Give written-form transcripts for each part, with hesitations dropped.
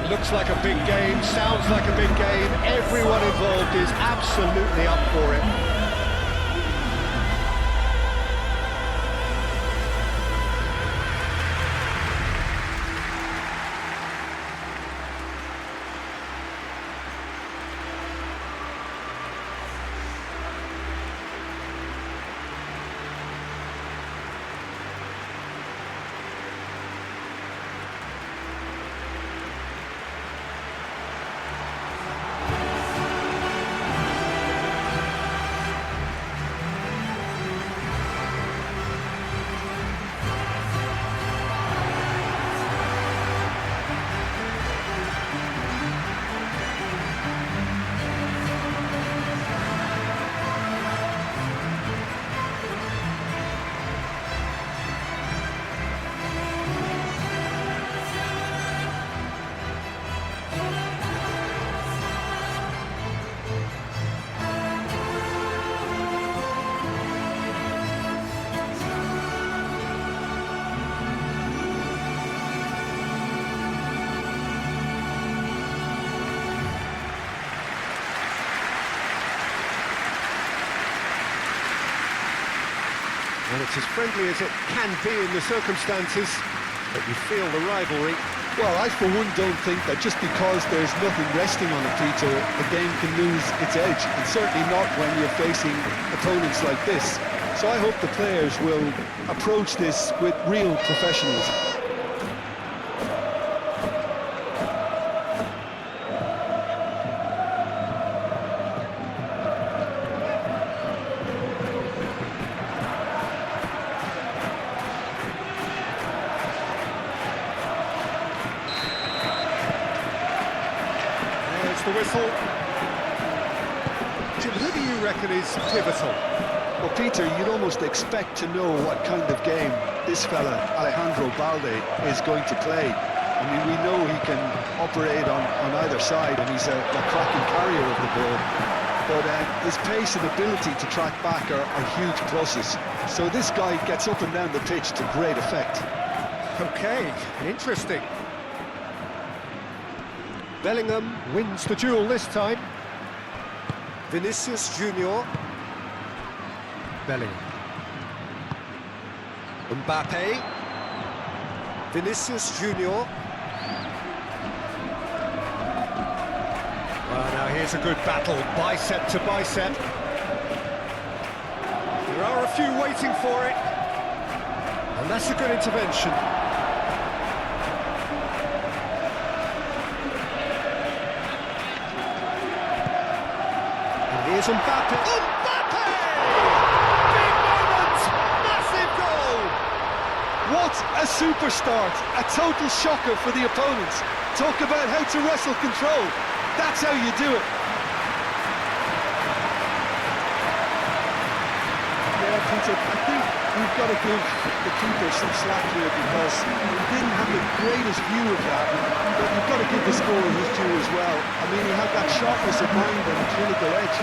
Looks like a big game, sounds like a big game. Everyone involved is absolutely up for it. And it's as friendly as it can be in the circumstances, but you feel the rivalry. Well, I for one don't think that just because there's nothing resting on it, Peter, a game can lose its edge, and certainly not when you're facing opponents like this. So I hope the players will approach this with real professionalism. The whistle. Jim, who do you reckon is pivotal? Well, Peter, you'd almost expect to know what kind of game this fella, Alejandro Balde, is going to play. I mean, we know he can operate on either side, and he's a cracking carrier of the ball. But his pace and ability to track back are huge pluses. So this guy gets up and down the pitch to great effect. Okay, interesting. Bellingham wins the duel this time. Vinicius Junior. Bellingham. Mbappe. Vinicius Junior. Well, now here's a good battle, bicep to bicep. There are a few waiting for it. And that's a good intervention. Here's Mbappe. Mbappe! Big moment! Massive goal! What a super start! A total shocker for the opponents. Talk about how to wrestle control. That's how you do it. Yeah, Peter, I think we've got to give the keeper some slack here because he didn't have the greatest view of that, but you've got to give the scorer his due as well. I mean, he had that sharpness of mind and clinical edge.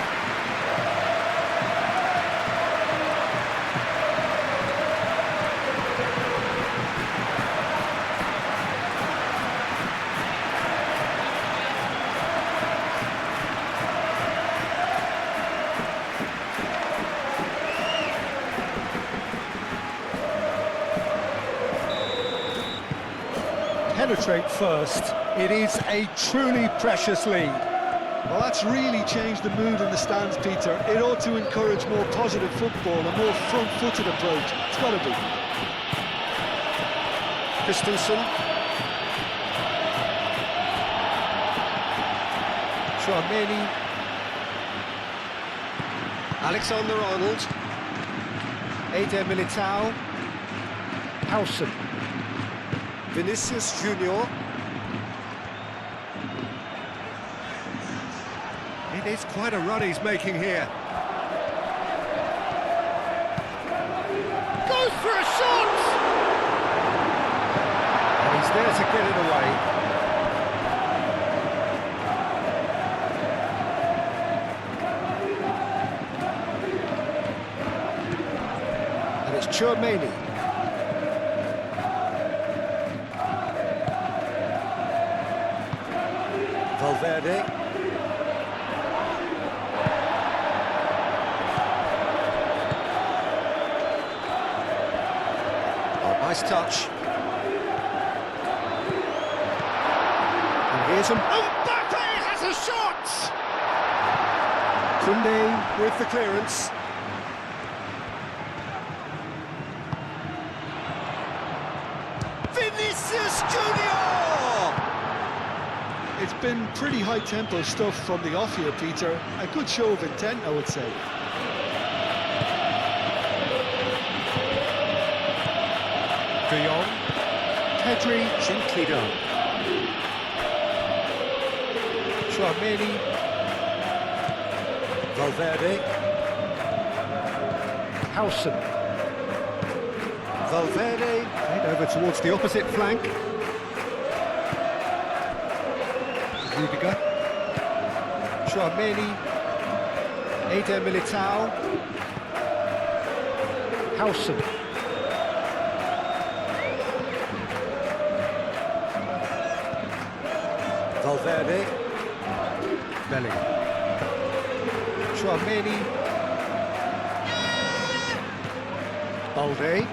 Penetrate first. It is a truly precious lead. Well, that's really changed the mood in the stands, Peter. It ought to encourage more positive football, a more front-footed approach. It's got to be. Christensen. Tchouameni. Alexander-Arnold. Eder Militao. Howson. Vinicius Junior. It is quite a run he's making here. Goes for a shot! And he's there to get it away. And it's Tchouameni. Valverde. Oh, nice touch. And here's him. Mbappe has a shot! Koundé with the clearance. Vinicius Junior! It's been pretty high-tempo stuff from the off here, Peter. A good show of intent, I would say. De Jong. Pedri, gently done. Chouameni. Valverde. Howson. Valverde. Head over towards the opposite flank. Rudiger. Chouameni. Eder Militao. Howson. Valverde. Bellingham. Chouameni. Balde.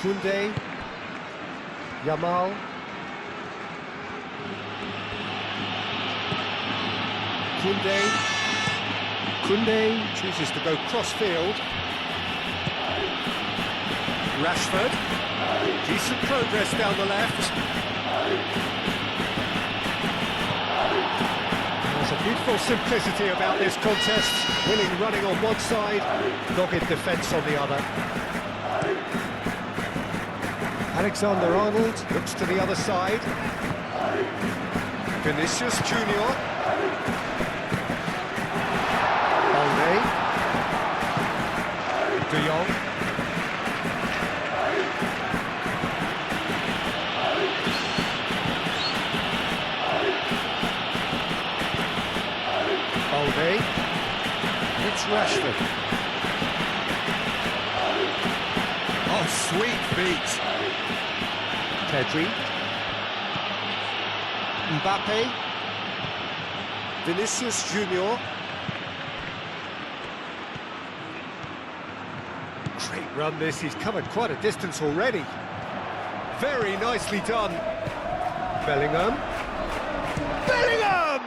Koundé. Yamal. Koundé chooses to go cross-field. Rashford. Decent progress down the left. There's a beautiful simplicity about this contest. Willing running on one side, dogged defence on the other. Alexander-Arnold looks to the other side. Vinicius Junior. Balde. De Jong. Balde. It's Rashford. Oh, sweet feet. Pedri. Mbappe. Vinicius Junior. Great run this, he's covered quite a distance already. Very nicely done. Bellingham. Bellingham!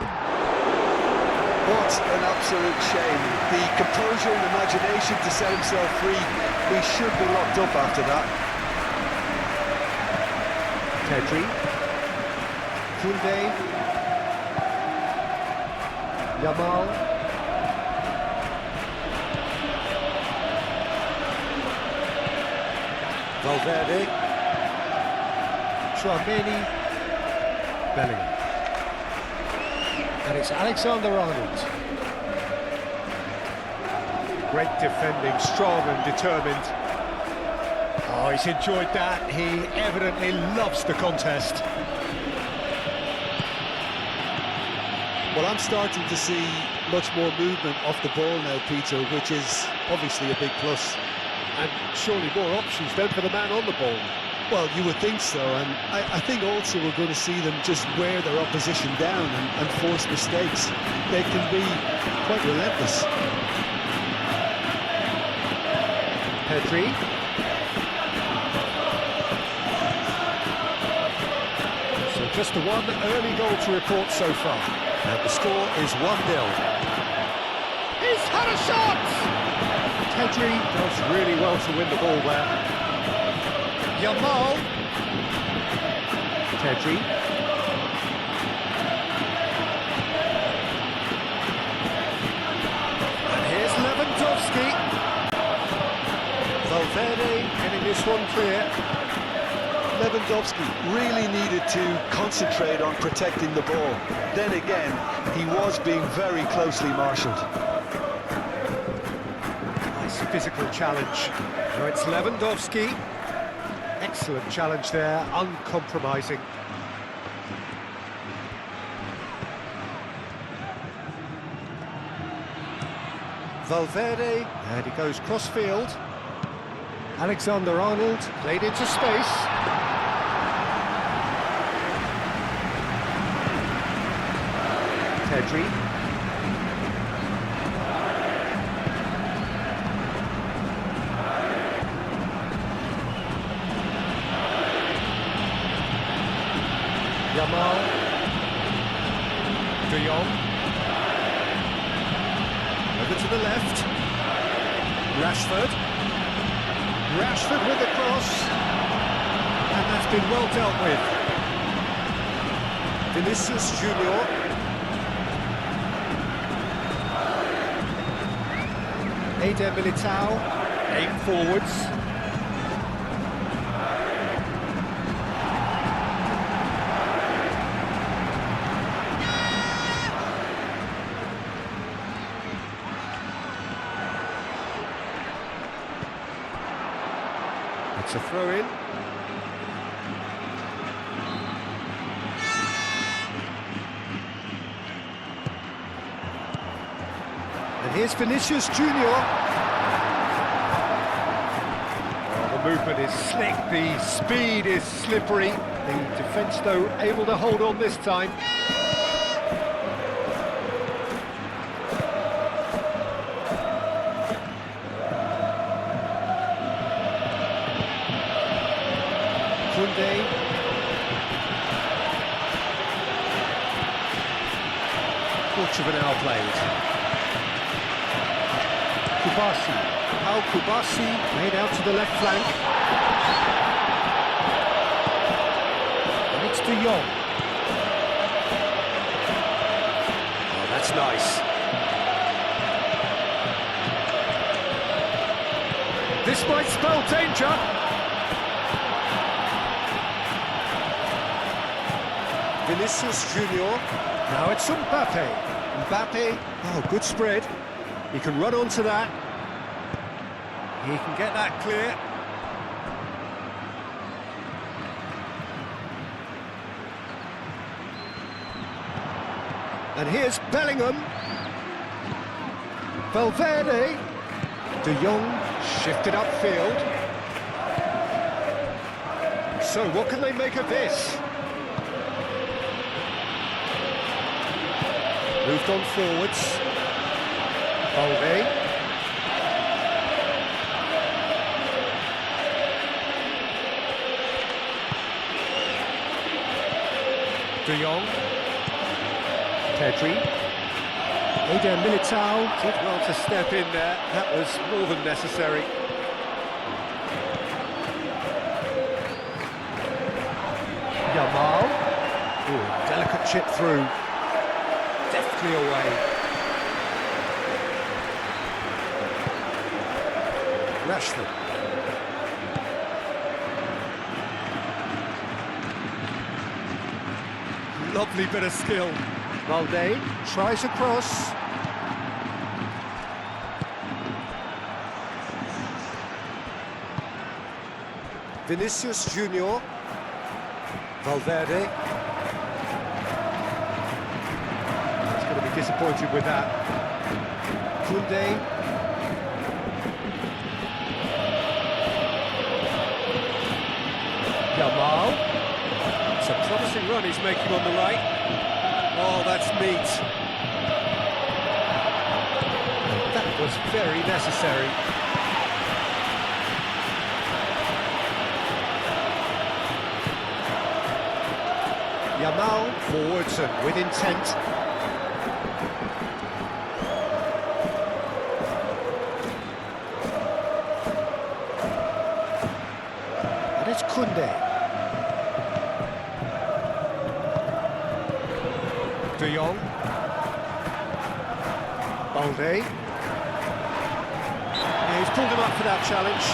What an absolute shame. The composure and imagination to set himself free. He should be locked up after that. Pedri. Koundé. Yamal. Valverde. Chouameni. Bellingham. And it's Alexander-Arnold. Great defending, strong and determined. Oh, he's enjoyed that. He evidently loves the contest. Well, I'm starting to see much more movement off the ball now, Peter, which is obviously a big plus. And surely more options then for the man on the ball. Well, you would think so, and I think also we're going to see them just wear their opposition down and force mistakes. They can be quite relentless. Pedri. So just the one early goal to report so far. And the score is 1-0. He's had a shot! Pedri does really well to win the ball there. Yamal. Pedri. And here's Lewandowski. Valverde getting this one clear. Lewandowski really needed to concentrate on protecting the ball. Then again, he was being very closely marshalled. Nice physical challenge. Now it's Lewandowski. Excellent challenge there, uncompromising. Valverde, and he goes cross-field. Alexander-Arnold, played into space. Pedri. Yamal. De Jong. Over to the left. Rashford. Rashford with the cross. And that's been well dealt with. Vinicius Junior. Eder Militao. Aim forwards. It's a throw-in. And here's Vinicius Junior. Oh, the movement is slick, the speed is slippery. The defence, though, able to hold on this time. Koundé. Juvenile played. Kubasi. Kubasi made out to the left flank. And it's De Jong. Oh, that's nice. This might spell danger. Vinicius Junior. Now it's Mbappe. Mbappe, oh, good spread. He can run onto that. He can get that clear. And here's Bellingham. Valverde. De Jong shifted upfield. So what can they make of this? Moved on forwards. Balde. De Jong. Pedri. Eder Militao did well to step in there. That was more than necessary. Yamal. Ooh, delicate chip through. Deftly away. Rashford. Lovely bit of skill. Balde tries a cross. Vinicius Junior. Valverde. Disappointed with that. Koundé. Yamal. It's a promising run he's making on the right. Oh, that's neat. That was very necessary. Yamal forwards and with intent. It's Koundé. De Jong. Balde. Yeah, he's pulled him up for that challenge.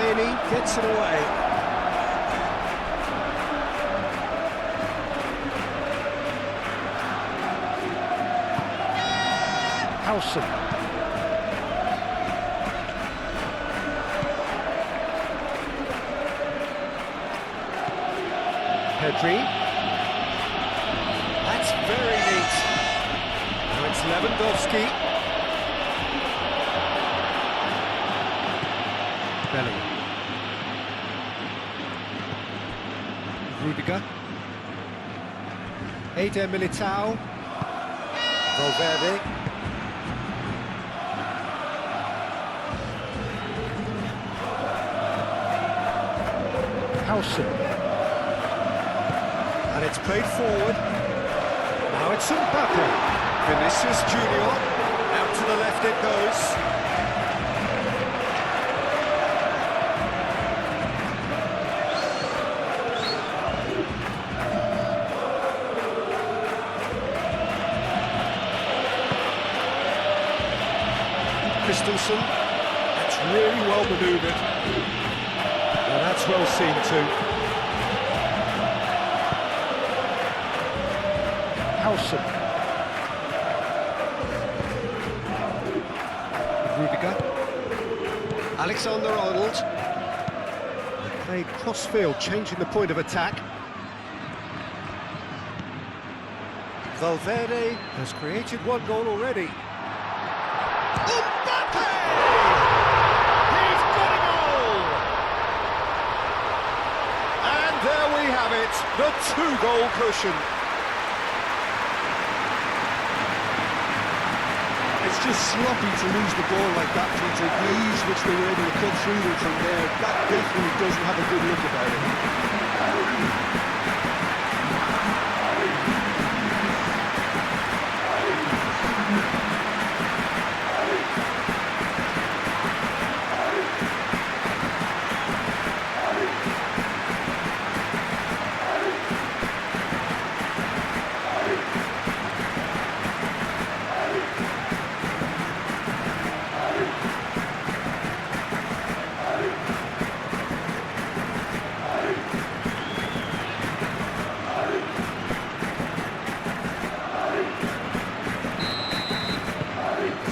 Chouameni gets it away. Howson. Pedri. That's very neat. Now it's Lewandowski. Belly. Rudiger. Eder Militao. Valverde. Howson. And it's played forward. Now it's Mbappe. Vinicius Junior. Out to the left it goes. Christensen. That's really well manoeuvred. Well, that's well seen too. Howson. Rudiger. Alexander-Arnold. Played cross-field, changing the point of attack. Valverde has created one goal already. Mbappe! He's got a goal! And there we have it, the two-goal cushion. It's just sloppy to lose the ball like that, Peter. The ease which they were able to cut through them from there, that definitely doesn't have a good look about it.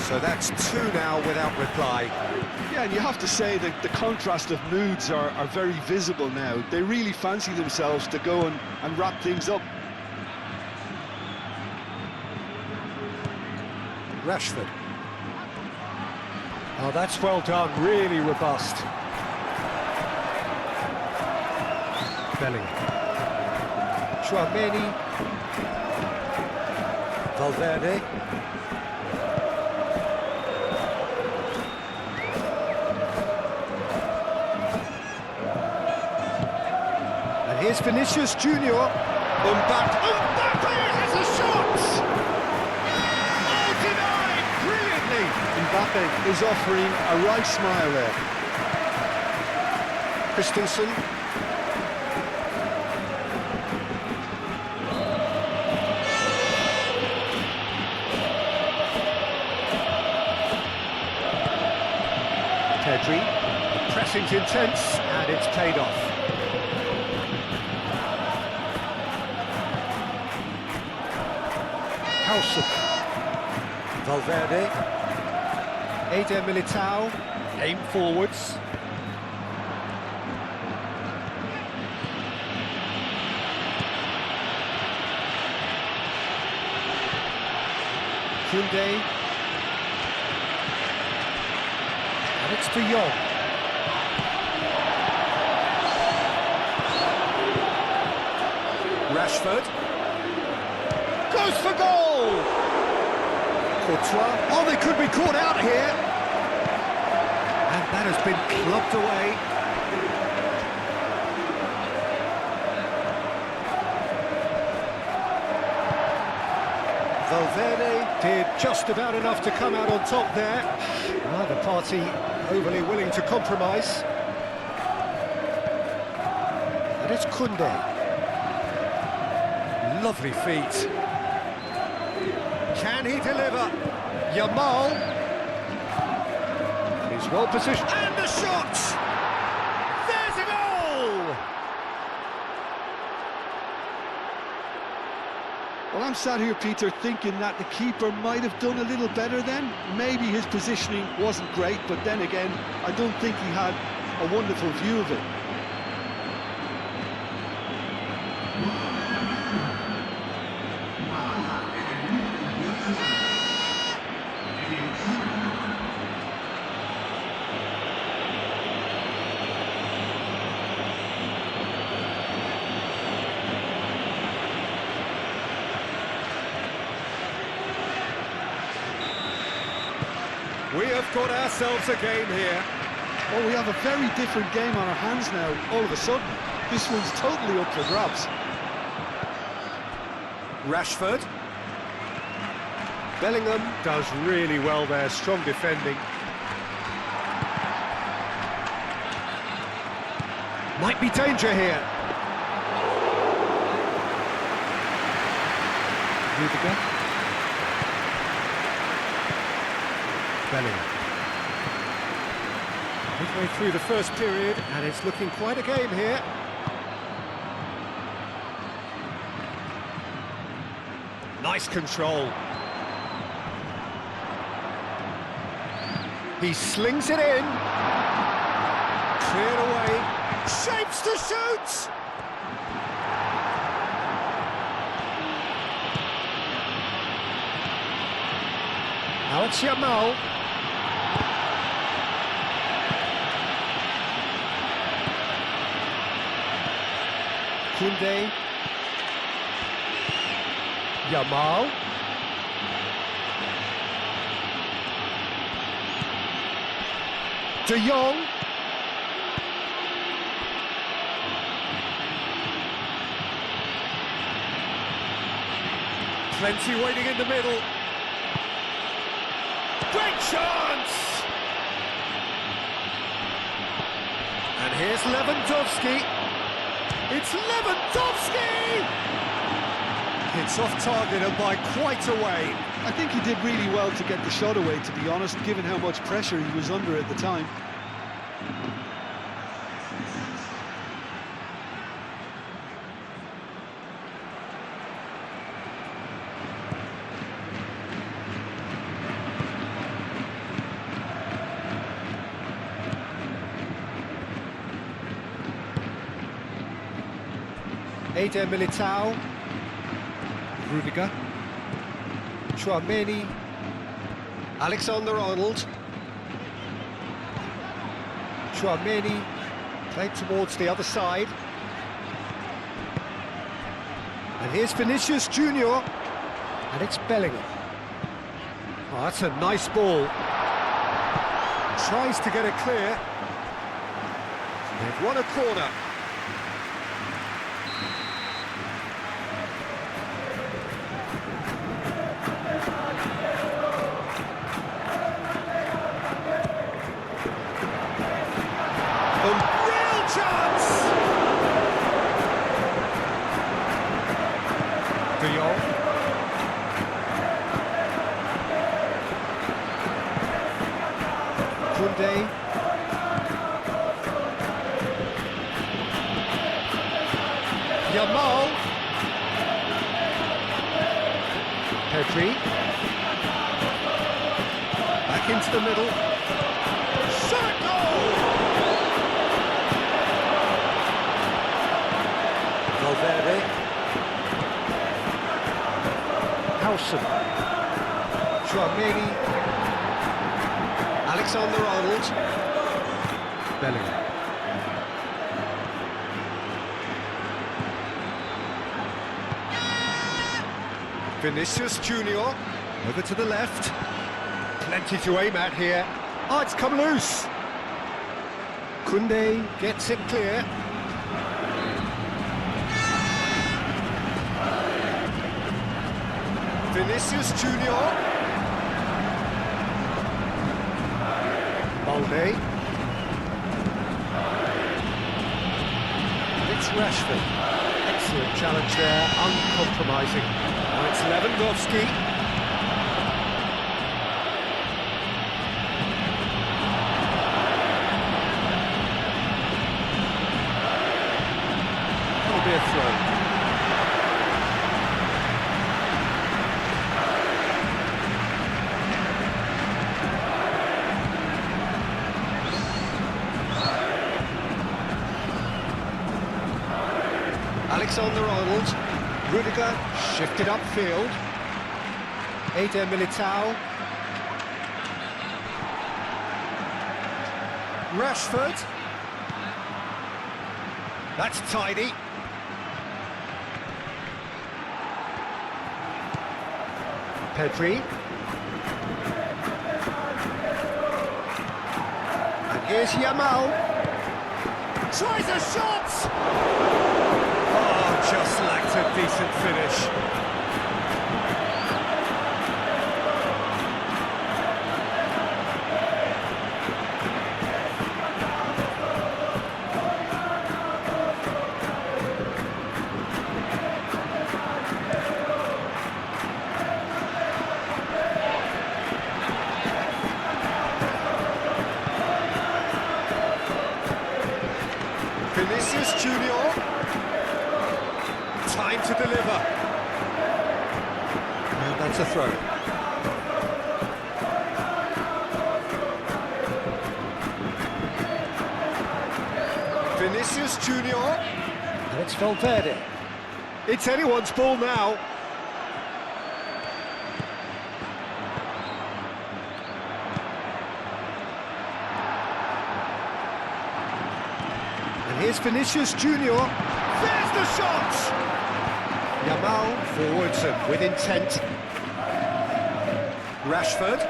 So that's two now without reply. Yeah, and you have to say that the contrast of moods are very visible now. They really fancy themselves to go and wrap things up. Rashford. Oh, that's well done, really robust. Belly. Chouameni. Valverde. And here's Vinicius Junior. Mbappe has a shot! Oh, denied brilliantly! Mbappe is offering a right smile there. Christensen. Pedri. The pressing's intense, and it's paid off. Howson. Valverde. Eder Militao. Aim forwards. Koundé. And it's De Jong. Rashford. Goes for goal! Courtois. Oh, they could be caught out here. And that has been clubbed away. Valverde did just about enough to come out on top there. Neither party overly willing to compromise. And it's Koundé. Lovely feet. Can he deliver? Yamal. He's well positioned. And the shot! Well, I'm sat here, Peter, thinking that the keeper might have done a little better then. Maybe his positioning wasn't great, but then again, I don't think he had a wonderful view of it. We have got ourselves a game here. Oh, we have a very different game on our hands now, all of a sudden. This one's totally up for grabs. Rashford. Bellingham does really well there, strong defending. Might be danger here. Rudiger. Bellingham. Midway through the first period, and it's looking quite a game here. Nice control. He slings it in. Cleared away. Shapes to shoot! Now it's Yamal. Koundé. Yamal. De Jong. Plenty waiting in the middle. Great chance! And here's Lewandowski. It's Lewandowski! It's off target and by quite a way. I think he did really well to get the shot away, to be honest, given how much pressure he was under at the time. Eder Militao. Rudiger. Tchouaméni. Alexander-Arnold. Tchouaméni played towards the other side. And here's Vinicius Junior. And it's Bellingham. Oh, that's a nice ball. Tries to get it clear. They've won a corner. De Jong. Koundé. Yamal. Pedri. Back into the middle. Shot goal! Valverde. Howson. Tchouaméni. Alexander-Arnold. Bellingham. Vinicius Junior. Over to the left. Plenty to aim at here. Oh, it's come loose. Koundé gets it clear. Vinicius Junior. Balde. It's Rashford. Excellent challenge there, uncompromising. Now it's Lewandowski. That'll be a throw. Alexander-Arnold. Rudiger shifted upfield. Eder Militao. Rashford. That's tidy. Pedri. And here's Yamal. Tries a shot! Oh, just lacked a decent finish. Vinicius Junior, time to deliver, and that's a throw. Vinicius Junior, and it's Valverde. It's anyone's ball now. Here's Vinicius Junior. There's the shot! Yamal forwards and with intent. Rashford.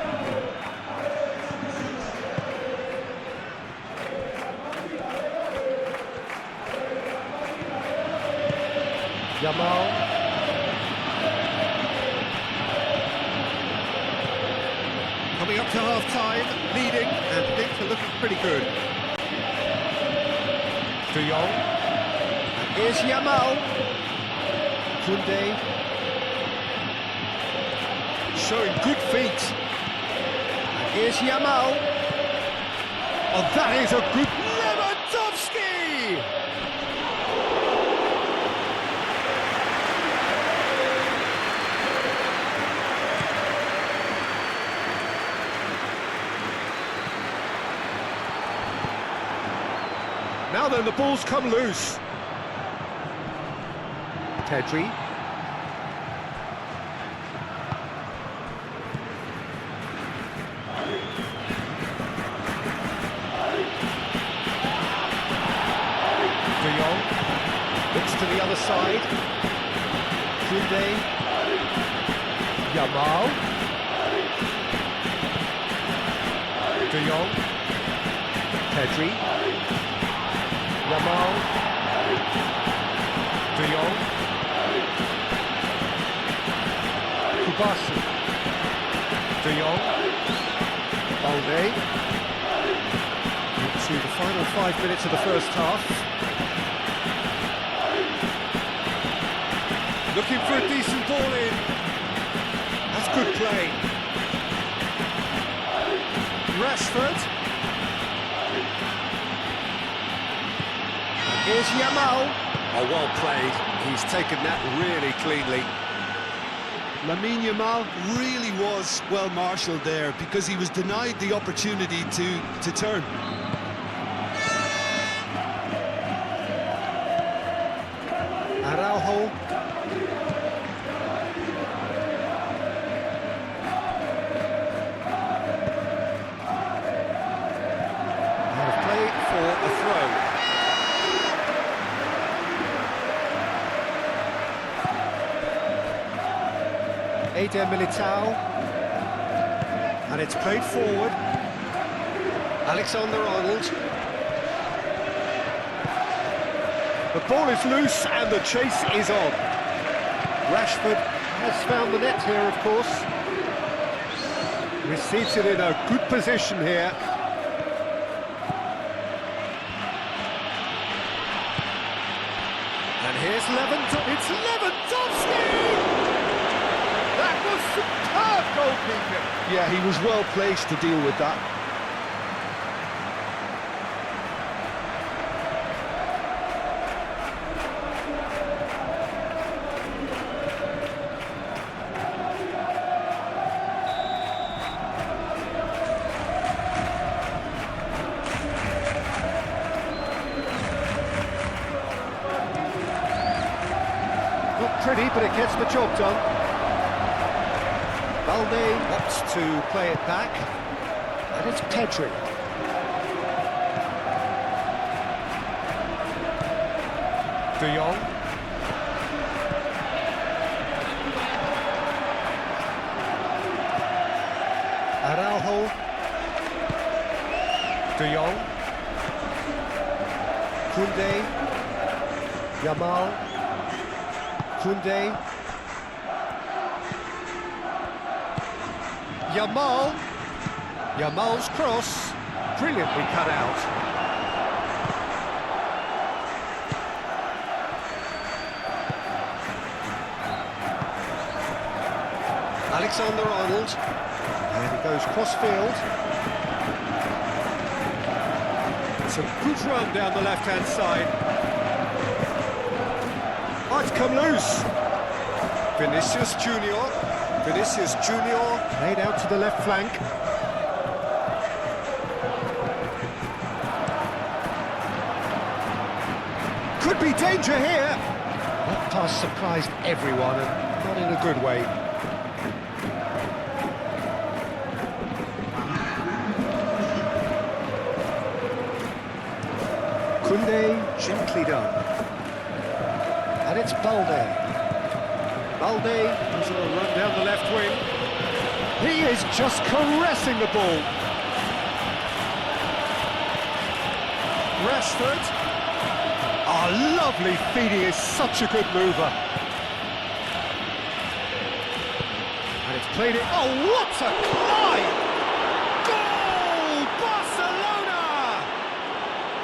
Yamal. Coming up to half-time, leading, and things are looking pretty good. De Jong, and here's Yamal. Koundé, showing good feet. And here's Yamal. Oh, that is a good Lewandowski! Now then, the ball's come loose. Pedri. De Jong. Looks to the other side. Koundé. Yamal. De Jong. Pedri. Yamal, De Jong, Kubasi, De Jong, Balde, into the final 5 minutes of the first half. Looking for a decent ball in. That's good play. Rashford. Here's Yamal. Oh, well played. He's taken that really cleanly. Lamine Yamal really was well marshalled there because he was denied the opportunity to turn. Araujo. Out of play for a throw. Eder Militao, and it's played forward. Alexander-Arnold. The ball is loose and the chase is on. Rashford has found the net here, of course. Receives it in a good position here. And here's Lewandowski. It's Lewandowski! That was superb goalkeeping. Yeah, he was well placed to deal with that. pretty, but it gets the job done. Balde opts to play it back, and it's Pedri. De Jong. Araujo. De Jong. Koundé. Yamal. Koundé. Yamal. Yamal's cross. Brilliantly cut out. Alexander-Arnold. And he goes cross-field. It's a good run down the left-hand side. Oh, it's come loose. Vinicius Junior. Vinicius Junior laid out to the left flank. Could be danger here. That pass surprised everyone, and not in a good way. Koundé, gently done. And it's Balde. Balde is on a run down the left wing. He is just caressing the ball. Rashford. Oh, lovely feed, he is such a good mover. And it's played it. Oh, what a climb! Goal! Barcelona!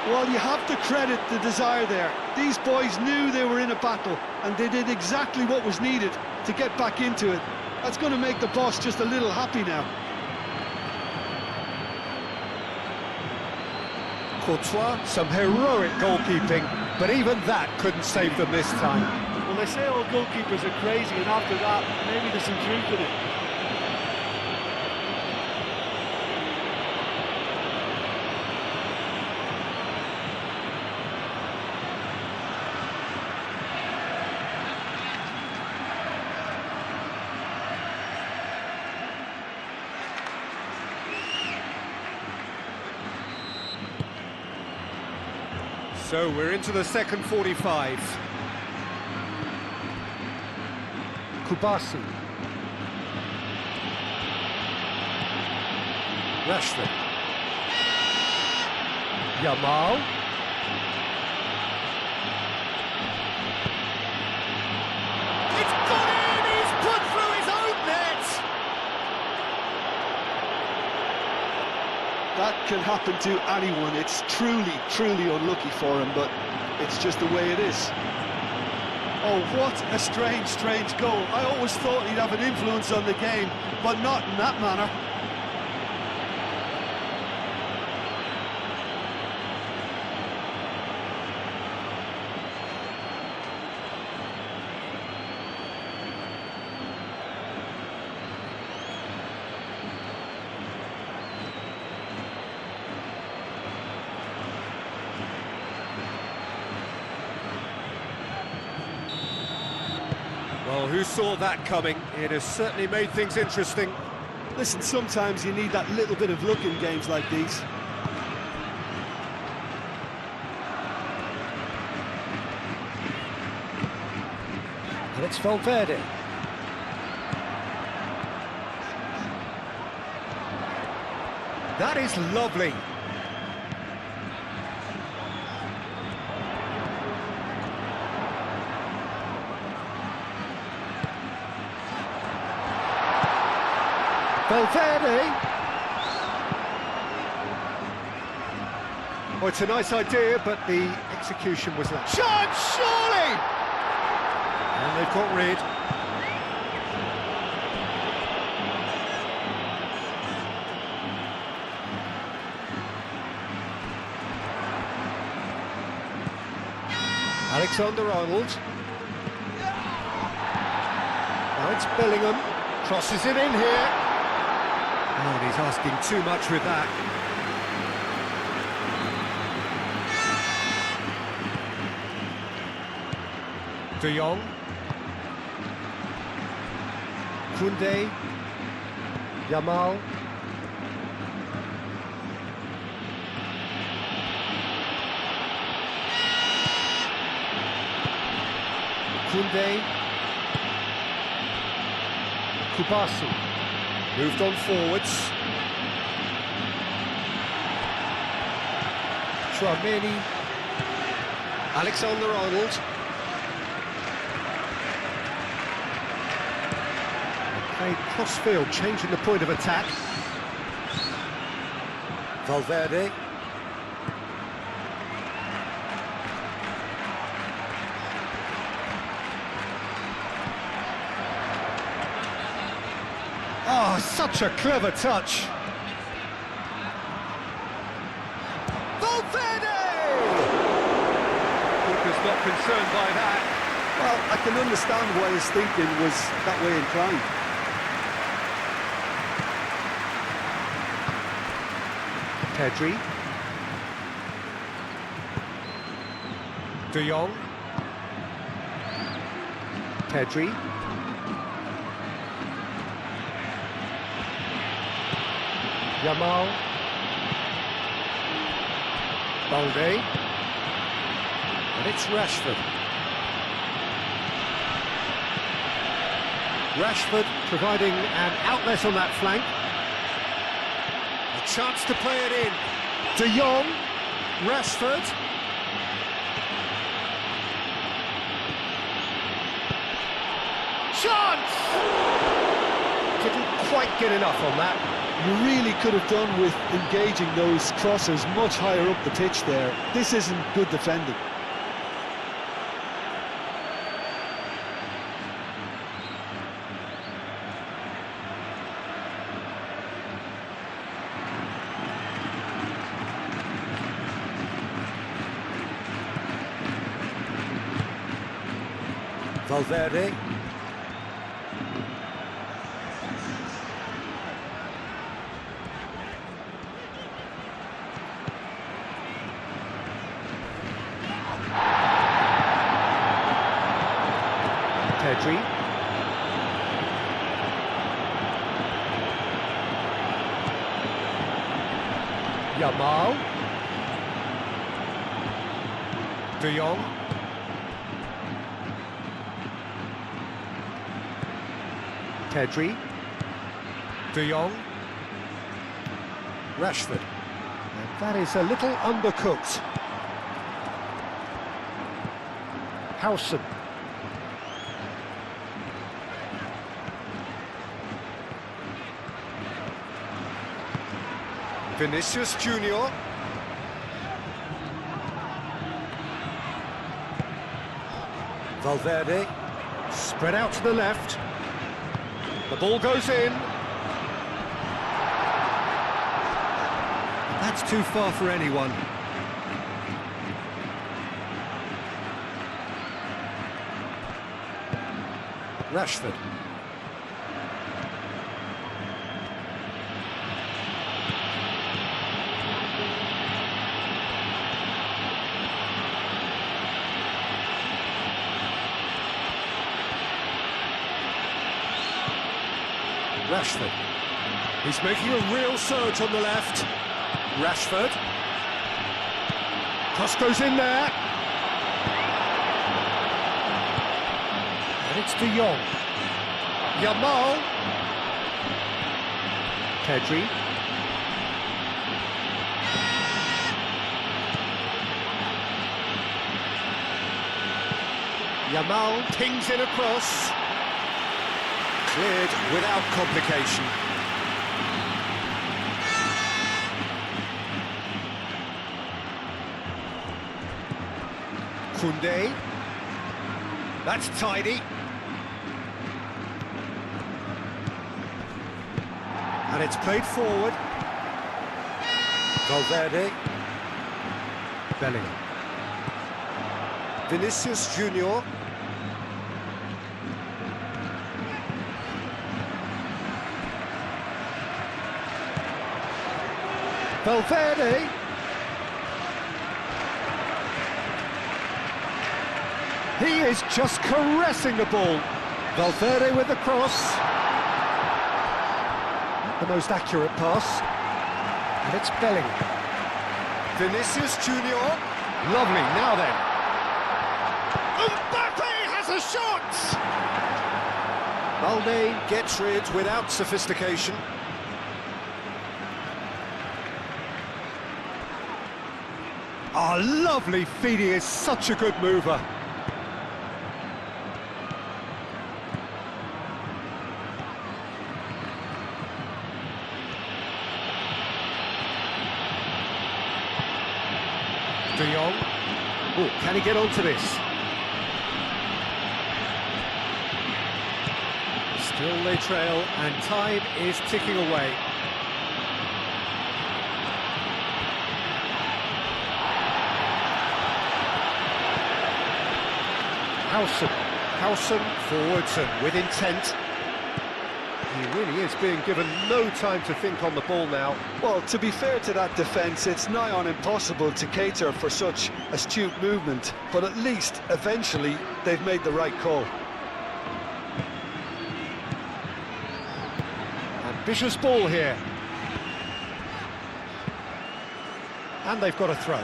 Well, you have to credit the desire there. These boys knew they were in a battle, and they did exactly what was needed to get back into it. That's going to make the boss just a little happy now. Courtois, some heroic goalkeeping, but even that couldn't save them this time. Well, they say all goalkeepers are crazy, and after that, maybe there's some truth in it. So we're into the second 45. Kubasi. Rashford. Yamal. It's gone in! He's put through his own net! That can happen to anyone. It's truly, truly unlucky for him, but it's just the way it is. Oh, what a strange, strange goal. I always thought he'd have an influence on the game, but not in that manner. Well, who saw that coming? It has certainly made things interesting. Listen, sometimes you need that little bit of luck in games like these. And it's Valverde. That is lovely. Valverde. Oh, it's a nice idea, but the execution was lacking. Chance, surely! And they've got rid. Alexander-Arnold. Now it's Bellingham. Crosses it in here. Oh, and he's asking too much with that. De Jong. Koundé. Yamal. Koundé. Kubasi. Moved on forwards. Tchouameni. Alexander-Arnold. Played cross-field, changing the point of attack. Valverde. Oh, such a clever touch. Valverde! Keeper's not concerned by that. Well, I can understand why his thinking was that way inclined. Pedri. De Jong. Pedri. Yamal. Balde. And it's Rashford. Rashford providing an outlet on that flank. A chance to play it in. De Jong. Rashford. Chance! Didn't quite get enough on that. You really could have done with engaging those crosses much higher up the pitch there. This isn't good defending. Valverde. Pedri. Yamal. De Jong. Pedri. De Jong. Rashford. And that is a little undercooked. Howson. Vinicius Junior. Valverde. Spread out to the left. The ball goes in. That's too far for anyone. Rashford. Rashford. He's making a real surge on the left. Rashford. Cross goes in there. And it's De Jong. Yamal. Pedri. Yamal pings in across. Cleared without complication. Koundé. That's tidy. And it's played forward. Valverde. Bellingham. Vinicius Junior. Valverde. He is just caressing the ball. Valverde with the cross. most accurate pass. And it's Bellingham. Vinicius Junior. Lovely, now then. Mbappe has a shot! Balde gets rid without sophistication. Oh, lovely feed, he is such a good mover. De Jong. Oh, can he get onto this? Still they trail, and time is ticking away. Howson forwards and with intent. He really is being given no time to think on the ball now. Well, to be fair to that defence, it's nigh on impossible to cater for such astute movement, but at least, eventually, they've made the right call. Ambitious ball here. And they've got a throw.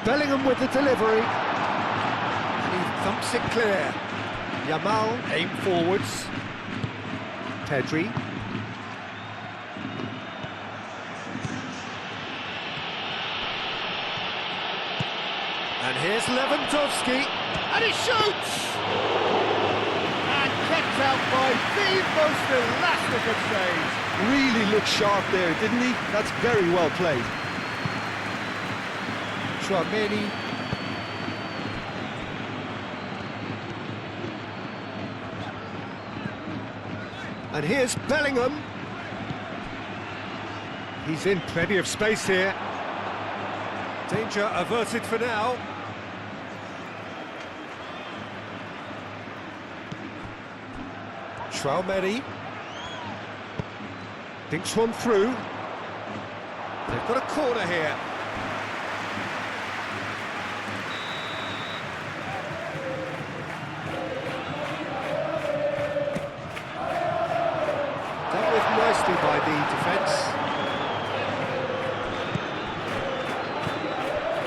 Bellingham with the delivery. And he thumps it clear. Yamal aim forwards. Pedri. And here's Lewandowski. And he shoots! And kept out by the most elastic of saves. Really looked sharp there, didn't he? That's very well played. Chouameni. And here's Bellingham. He's in plenty of space here. Danger averted for now. Chouameni. Thinks one through. They've got a corner here. Dealt with nicely by the defence.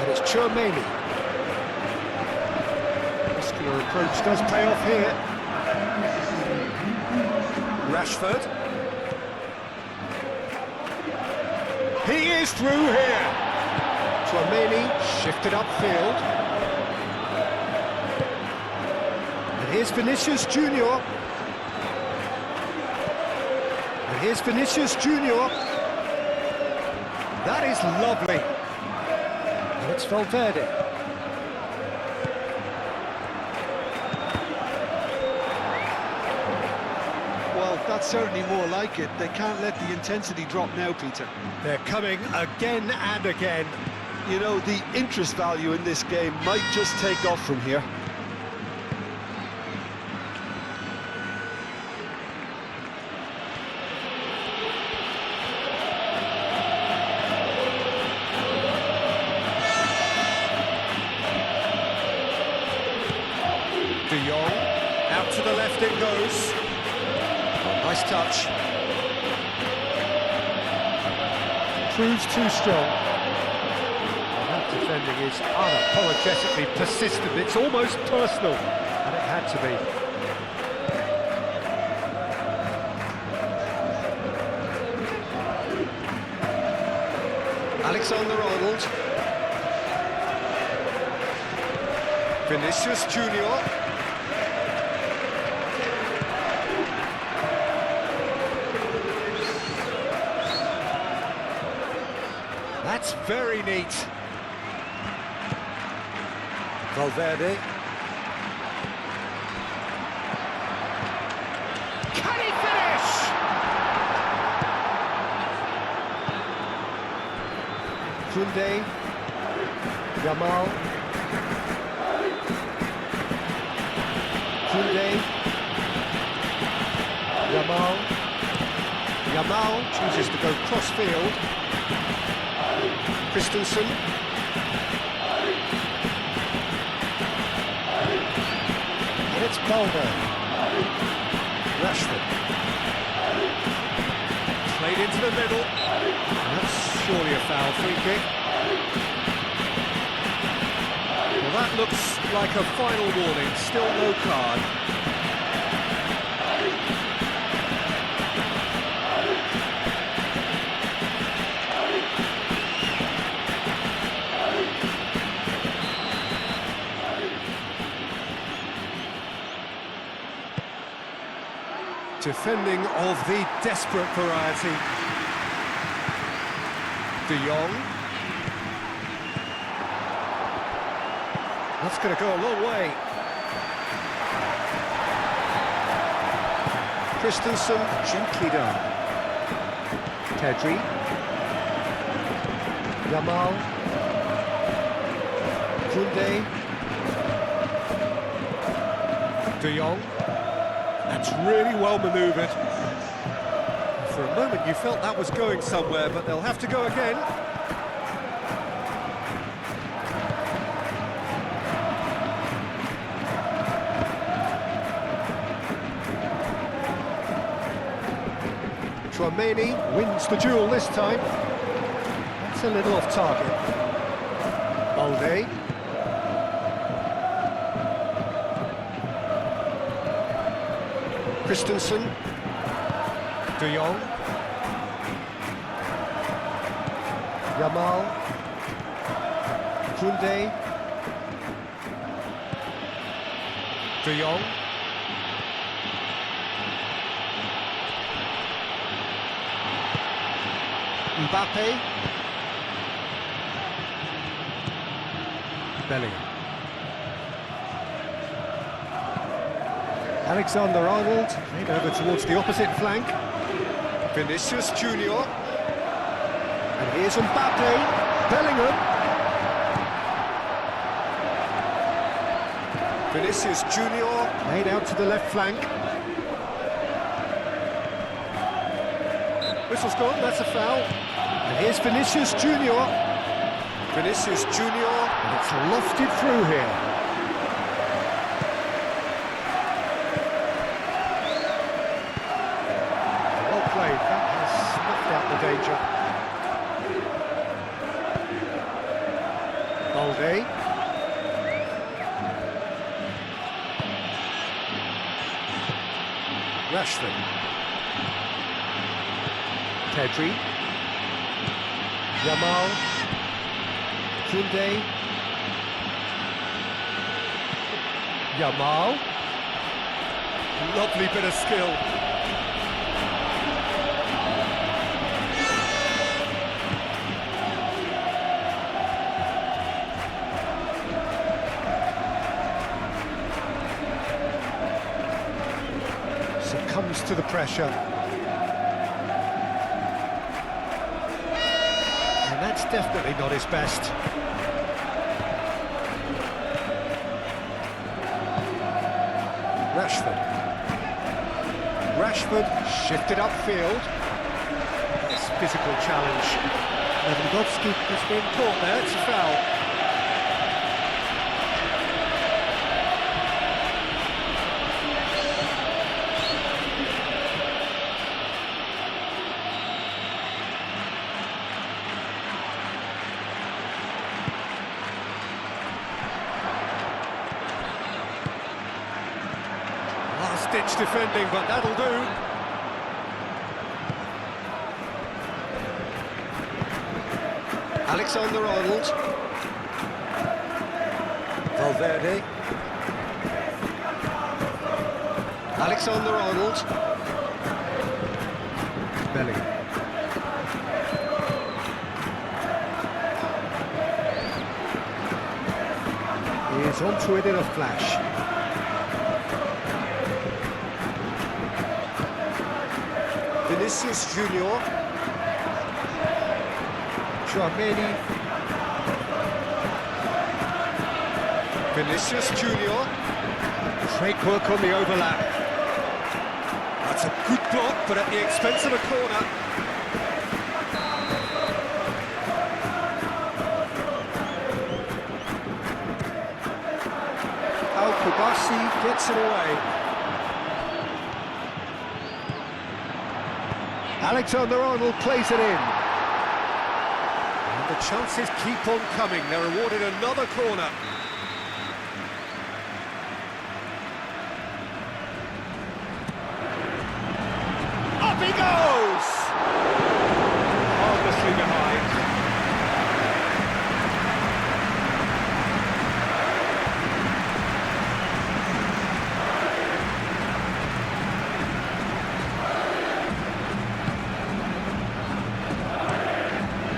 And it's Chouameni. Muscular approach does pay off here. Rashford. He is through here. Chouameni shifted upfield. And here's Vinicius Junior. And here's Vinicius Junior. That is lovely. And it's Valverde. Well, that's certainly more like it. They can't let the intensity drop now, Peter. They're coming again and again. You know, the interest value in this game might just take off from here. De Jong, out to the left it goes. Oh, nice touch. Proves too strong. Well, that defending is unapologetically persistent. It's almost personal, and it had to be. Alexander-Arnold. Vinicius Junior. That's very neat. Valverde. Can he finish? Koundé. Yamal. Koundé. Yamal. Yamal chooses to go cross-field. Christensen. it's Balde. Rashford. Played into the middle. That's surely a foul, free kick. Well, that looks like a final warning, still no card. Defending of the desperate variety. De Jong. That's going to go a long way. Christensen, gently done. Pedri. Yamal. Koundé. De Jong. That's really well manoeuvred. For a moment you felt that was going somewhere, but they'll have to go again. Tchouaméni wins the duel this time. That's a little off target. Balde. Christensen. De Jong. Yamal. Koundé. De Jong. Mbappe. Bellingham. Alexander-Arnold, played over towards the opposite flank. Vinicius Junior. And here's Mbappe. Bellingham. Vinicius Junior, played out to the left flank. Whistle's gone, that's a foul. And here's Vinicius Junior. Vinicius Junior. And it's lofted through here. That has snuffed out the danger. Balde. Rashford. Pedri. Yamal. Koundé. Yamal. Lovely bit of skill. Succumbs to the pressure. And that's definitely not his best. Rashford shifted upfield. It's a physical challenge. Lewandowski has been caught there, it's a foul. Last-ditch defending, but that'll do. Alexander-Arnold. Valverde. Alexander-Arnold. Bellingham. He is onto it in a flash. Vinicius Junior. Tchouaméni. Vinicius Junior. Great work on the overlap. That's a good block, but at the expense of a corner. How could Kubasi gets it away. Alexander-Arnold plays it in. And the chances keep on coming. They're awarded another corner. Up he goes! Harmlessly behind.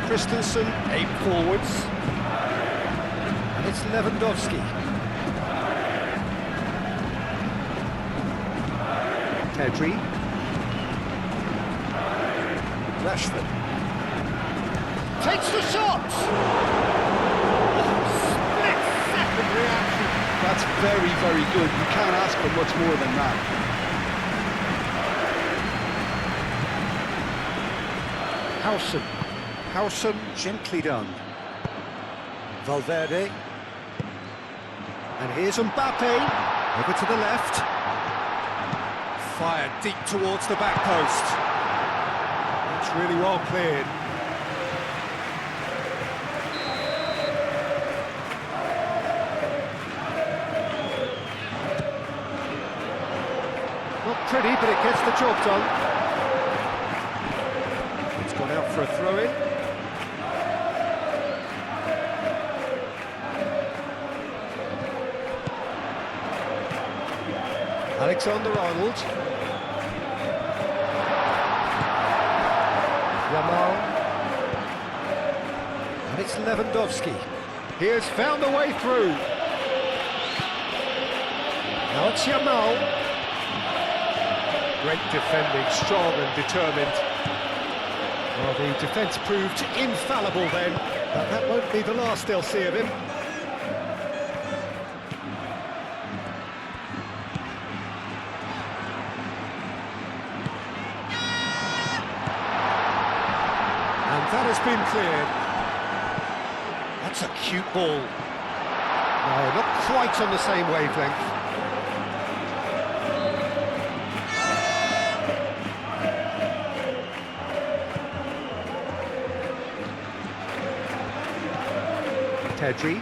Christensen, 8 forwards. And it's Lewandowski. Pedri. Rashford. Takes the shot! Split-second reaction. That's very, very good. You can't ask for much more than that. Howson, gently done. Valverde. And here's Mbappe. Over to the left. Fired deep towards the back post. It's really well cleared. Not pretty, but it gets the job done. It's gone out for a throw-in. Alexander-Arnold. Yamal. And it's Lewandowski. He has found a way through. Now it's Yamal. Great defending, strong and determined. Well, the defence proved infallible then, but that won't be the last they'll see of him. That has been cleared. That's a cute ball. No, not quite on the same wavelength. Pedri.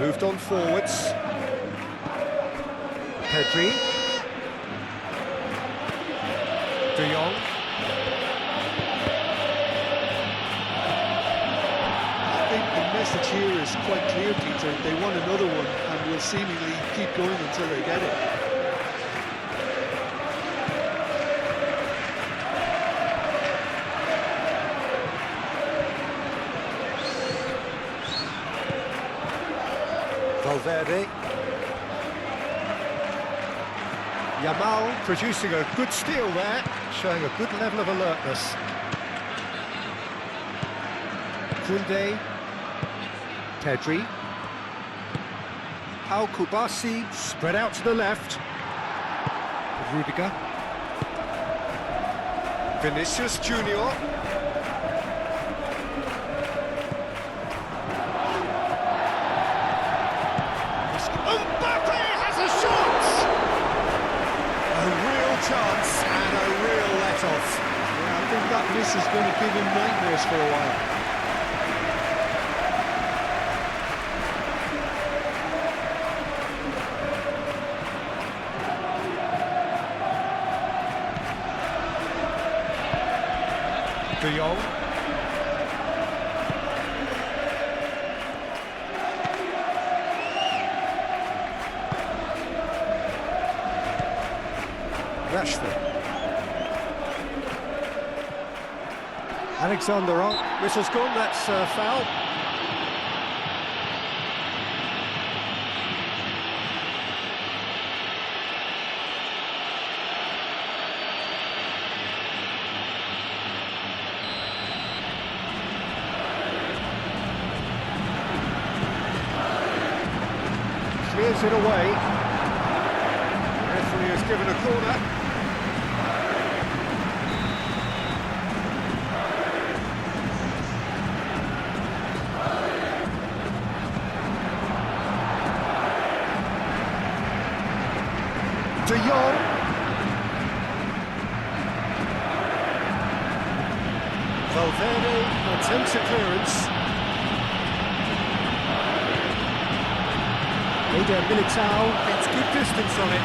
Moved on forwards. Pedri. De Jong. I think the message here is quite clear, Peter. They want another one and will seemingly keep going until they get it. Valverde. Yamal producing a good steal there, showing a good level of alertness. Koundé. Pedri. Pau Kubasi spread out to the left. Rudiger. Vinicius Junior. Mbappe has a shot! A real chance and a real let-off. Yeah, I think that miss is going to give him nightmares for a while. De Jong. Rashford. Alexander-Arnold. Whistle's gone, that's foul. Clears it away. The referee has given a corner. Valverde attempts a clearance. Eder Militao gets good distance on it.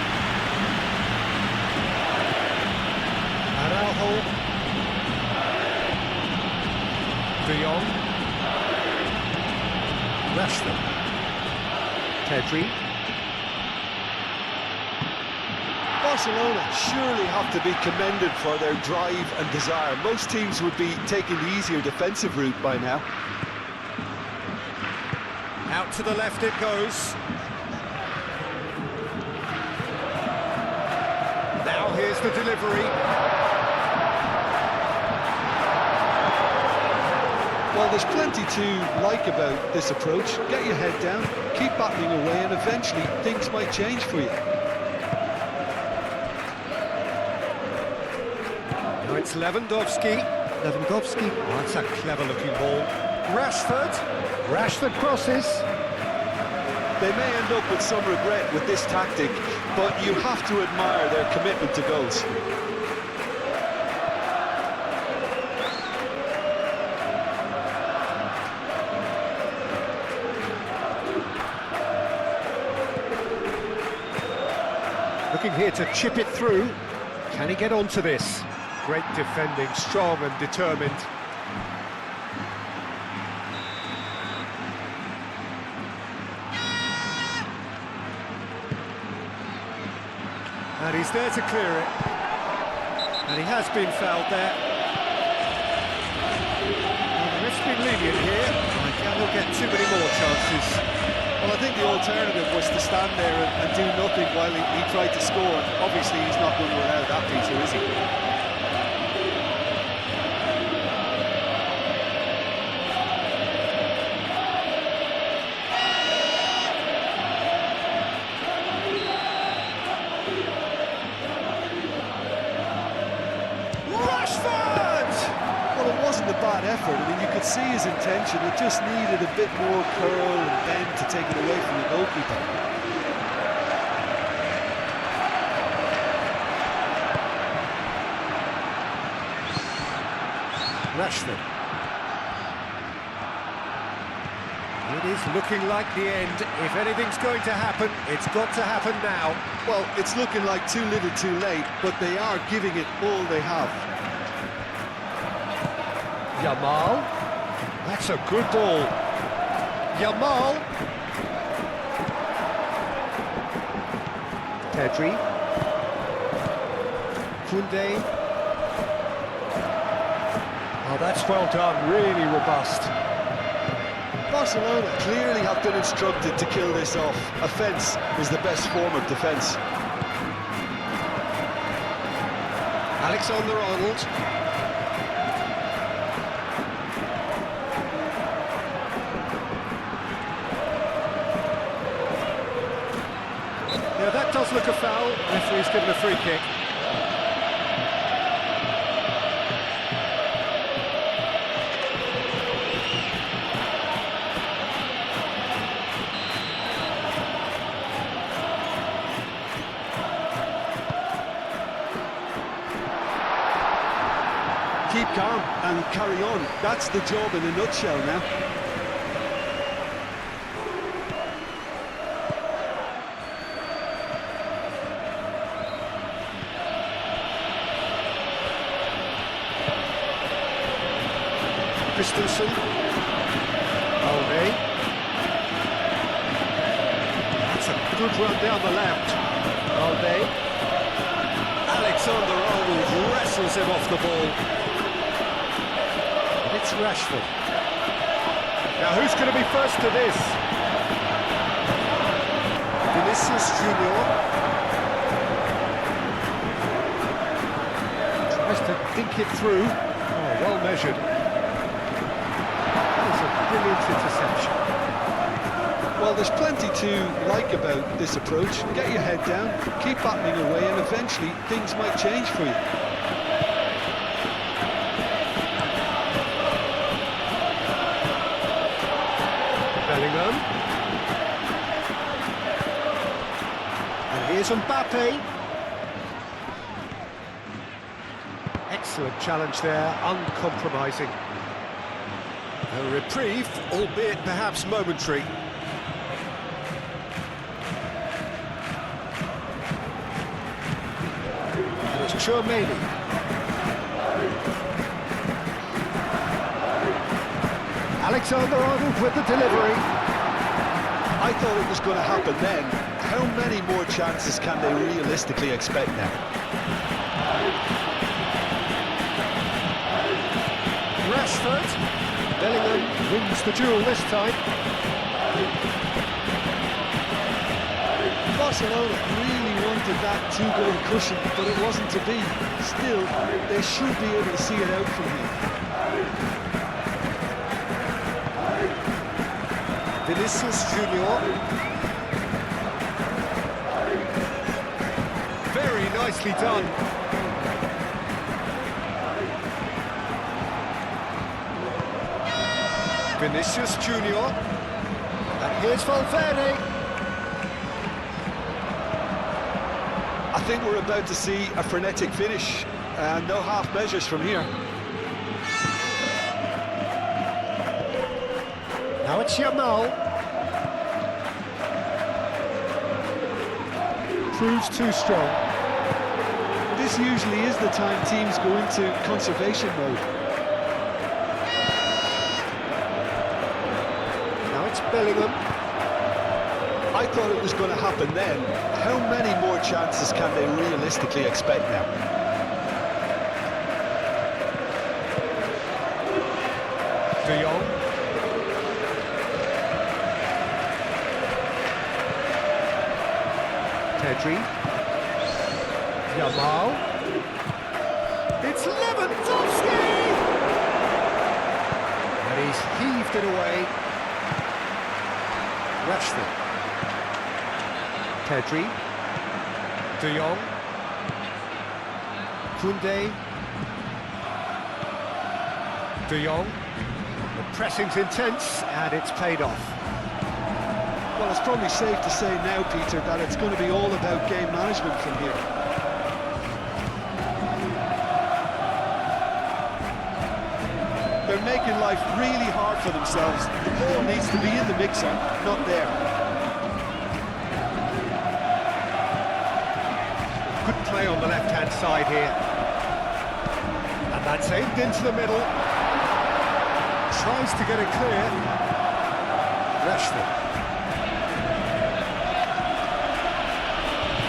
Araujo. De Jong. Rashford. Pedri. Barcelona surely have to be commended for their drive and desire. Most teams would be taking the easier defensive route by now. Out to the left it goes. Now here's the delivery. Well, there's plenty to like about this approach. Get your head down, keep battling away, and eventually things might change for you. Now it's Lewandowski. Lewandowski. Oh, that's a clever-looking ball. Rashford. Rashford crosses. They may end up with some regret with this tactic, but you have to admire their commitment to goals. Looking here to chip it through. Can he get onto this? Great defending, strong and determined. And he's there to clear it. And he has been fouled there. Well, the ref's been lenient here. I doubt he'll get too many more chances. Well, I think the alternative was to stand there and do nothing while he tried to score. Obviously, he's not going to allow that feature, is he? A bad effort. I mean, you could see his intention. It just needed a bit more curl and bend to take it away from the goalkeeper. Rashford. It is looking like the end. If anything's going to happen, it's got to happen now. Well, it's looking like too little too late, but they are giving it all they have. Yamal. That's a good ball. Yamal. Pedri. Koundé. Oh, that's well done. Really robust. Barcelona clearly have been instructed to kill this off. Offence is the best form of defence. Alexander-Arnold. Yeah, that does look a foul. Referee's given a free kick. Keep calm and carry on. That's the job in a nutshell now. Christensen. Balde. That's a good run down the left. Balde. Alexander-Arnold wrestles him off the ball. And it's Rashford. Now who's going to be first to this? Vinicius Junior. Tries to dink it through. Oh, well measured. Brilliant interception. Well, there's plenty to like about this approach. Get your head down, keep battling away, and eventually things might change for you. Bellingham. And here's Mbappe. Excellent challenge there, uncompromising. A reprieve, albeit perhaps momentary. And it's Chouameni. Alexander-Arnold with the delivery. I thought it was going to happen then. How many more chances can they realistically expect now? Rashford. Bellingham wins the duel this time. Barcelona really wanted that two-goal cushion, but it wasn't to be. Still, they should be able to see it out from here. Vinicius Junior. Very nicely done. Vinicius Junior. And here's Valverde. I think we're about to see a frenetic finish, and no half measures from here. Now it's Yamal. Proves too strong. This usually is the time teams go into conservation mode. Now it's Bellingham. I thought it was going to happen then. How many more chances can they realistically expect now? De Jong. Pedri. Yamal. It's Lewandowski! And he's heaved it away. Rashford. Pedri. De Jong. Koundé. De Jong. The pressing's intense, and it's paid off. Well, it's probably safe to say now, Peter, that it's going to be all about game management from here. They're making life really hard for themselves. The ball needs to be in the mixer, not there. Good play on the left-hand side here. And that's aimed into the middle. Tries to get it clear. Rashford.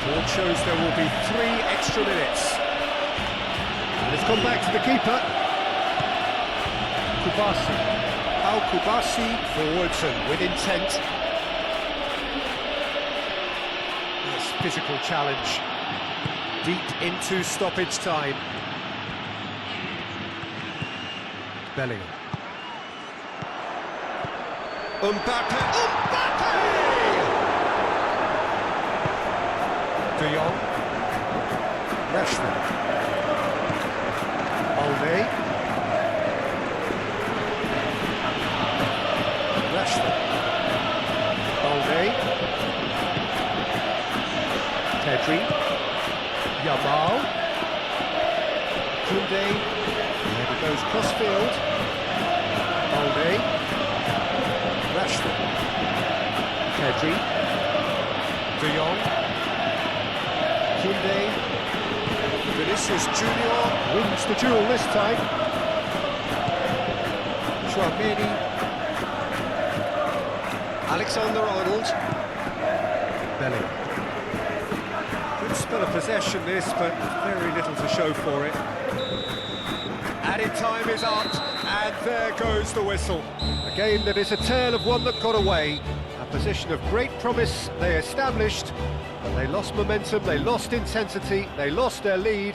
Board shows there will be 3 extra minutes. And it's gone back to the keeper. Kubasi. Kubasi forwards and with intent. Nice physical challenge. Deep into stoppage time. Bellingham. Mbappe! De Jong. Rashford. Balde. Rashford. Balde. Pedri. Yamal. Koundé. There it goes cross-field. Balde. Rashford. Pedri. De Jong. Koundé. Vinicius Junior wins the duel this time. Chouameni. Alexander-Arnold. Bellingham. Good spell of possession this, but very little to show for it. Added time is up, and there goes the whistle. A game that is a tale of one that got away. A position of great promise they established, but they lost momentum, they lost intensity, they lost their lead.